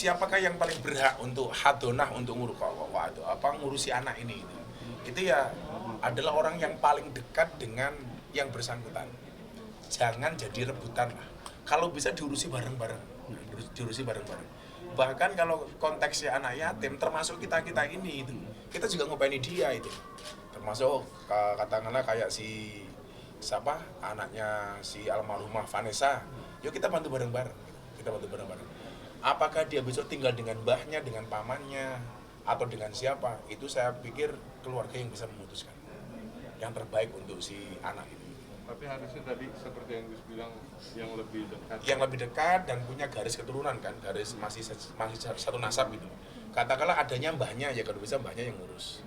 siapakah yang paling berhak untuk hadonah untuk ngurusi anak ini? Itu ya adalah orang yang paling dekat dengan yang bersangkutan. Jangan jadi rebutan lah. Kalau bisa diurusi bareng-bareng, Bahkan kalau konteksnya anak yatim, termasuk kita ini itu, kita juga ngopeni dia itu. Termasuk katakanlah kayak siapa anaknya si almarhumah Vanessa, yuk kita bantu bareng-bareng. Apakah dia besok tinggal dengan mbahnya, dengan pamannya, atau dengan siapa? Itu saya pikir keluarga yang bisa memutuskan yang terbaik untuk si anak ini. Tapi harusnya tadi seperti yang Gus bilang yang lebih dekat dan punya garis keturunan kan, garis masih satu nasab gitu. Katakanlah adanya mbahnya, ya kalau bisa mbahnya yang ngurus.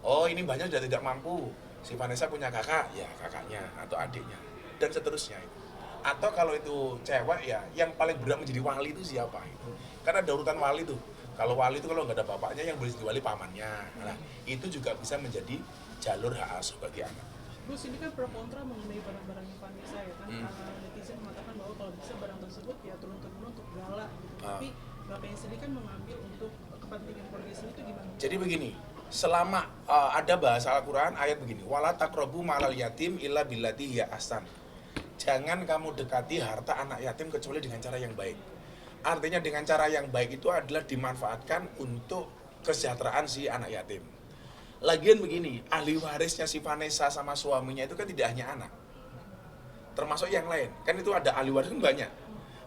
Oh ini mbahnya sudah tidak mampu, si Vanessa punya kakak, ya kakaknya atau adiknya dan seterusnya. Atau kalau itu cewek ya yang paling berat menjadi wali itu siapa itu? Karena ada urutan wali tuh. Kalau wali itu kalau nggak ada bapaknya yang boleh jadi wali pamannya. Nah itu juga bisa menjadi jalur hak asuh bagi anak. Gus, ini kan pro kontra mengenai barang-barangnya Vanessa ya kan. Netizen mengatakan bahwa kalau bisa barang tersebut ya turun-temurun untuk gala gitu. Tapi Bapak yang sendiri kan mengambil untuk kepentingan keluarga sendiri itu gimana? Jadi begini, selama ada bahasa Al-Quran ayat begini, wala taqrabu malal yatim illa billati hiya ahsan. Jangan kamu dekati harta anak yatim kecuali dengan cara yang baik. Artinya dengan cara yang baik itu adalah dimanfaatkan untuk kesejahteraan si anak yatim. Lagian begini, ahli warisnya si Vanessa sama suaminya itu kan tidak hanya anak, termasuk yang lain. Kan itu ada ahli waris kan banyak.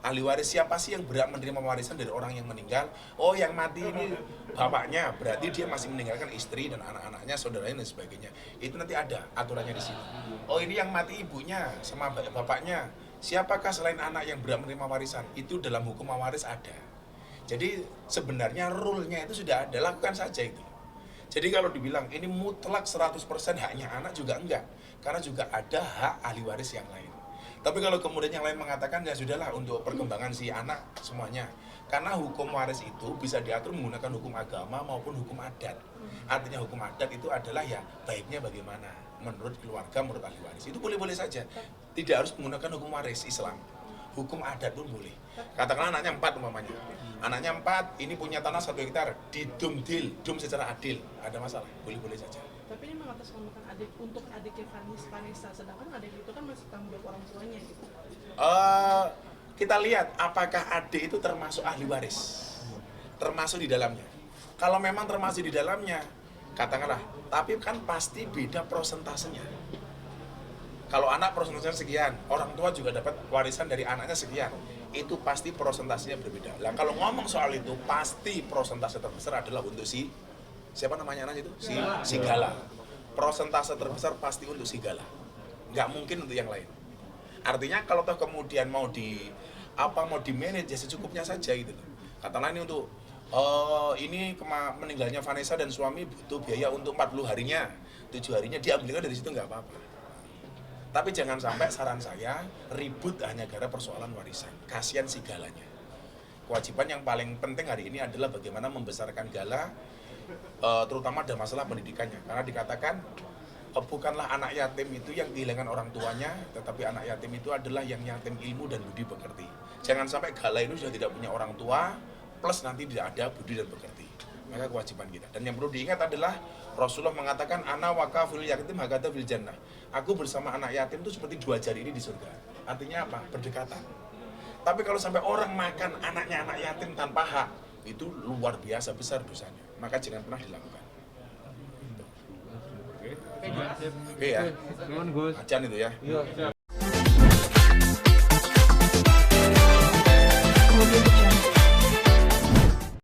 Ahli waris siapa sih yang berhak menerima warisan dari orang yang meninggal? Oh yang mati ini bapaknya, berarti dia masih meninggalkan istri dan anak-anaknya, saudaranya dan sebagainya. Itu nanti ada aturannya di sini. Oh ini yang mati ibunya sama bapaknya. Siapakah selain anak yang berhak menerima warisan? Itu dalam hukum waris ada. Jadi sebenarnya rule-nya itu sudah ada, lakukan saja itu. Jadi kalau dibilang ini mutlak 100% haknya anak juga enggak. Karena juga ada hak ahli waris yang lain. Tapi kalau kemudian yang lain mengatakan ya sudahlah untuk perkembangan si anak semuanya. Karena hukum waris itu bisa diatur menggunakan hukum agama maupun hukum adat. Artinya hukum adat itu adalah ya baiknya bagaimana menurut keluarga, menurut ahli waris. Itu boleh-boleh saja. Tidak harus menggunakan hukum waris Islam. Hukum adat pun boleh. Katakanlah anaknya 4 umpamanya. Anaknya 4, ini punya tanah 1 hektar, dum secara adil. Ada masalah, boleh-boleh saja. Tapi ini mengatasnamakan adik untuk adiknya Vanessa, sedangkan adik itu kan masih tanggung jawab orang tuanya gitu. Kita lihat apakah adik itu termasuk ahli waris, termasuk di dalamnya. Kalau memang termasuk di dalamnya, katakanlah, tapi kan pasti beda prosentasenya. Kalau anak prosentasenya sekian, orang tua juga dapat warisan dari anaknya sekian. Itu pasti prosentasenya berbeda. Nah kalau ngomong soal itu, pasti prosentase terbesar adalah untuk siapa namanya anak itu? Si Gala. Prosentase terbesar pasti untuk si Gala. Nggak mungkin untuk yang lain. Artinya kalau toh kemudian mau di manage ya secukupnya saja gitu. Katakanlah ini untuk meninggalnya Vanessa dan suami butuh biaya untuk 40 harinya, 7 harinya diambilkan dari situ nggak apa-apa. Tapi jangan sampai saran saya ribut hanya gara persoalan warisan. Kasihan si Galanya. Kewajiban yang paling penting hari ini adalah bagaimana membesarkan Gala, terutama dalam masalah pendidikannya. Karena dikatakan bukanlah anak yatim itu yang kehilangan orang tuanya, tetapi anak yatim itu adalah yang yatim ilmu dan budi pekerti. Jangan sampai Gala ini sudah tidak punya orang tua, plus nanti tidak ada budi dan pekerti. Maka kewajiban kita. Dan yang perlu diingat adalah Rasulullah mengatakan ana wakafil yatim hakata fil jannah. Aku bersama anak yatim itu seperti 2 jari ini di surga. Artinya apa? Berdekatan. Tapi kalau sampai orang makan anaknya anak yatim tanpa hak, itu luar biasa besar dosanya. Maka jangan pernah dilakukan. Oke ya. Acan itu ya.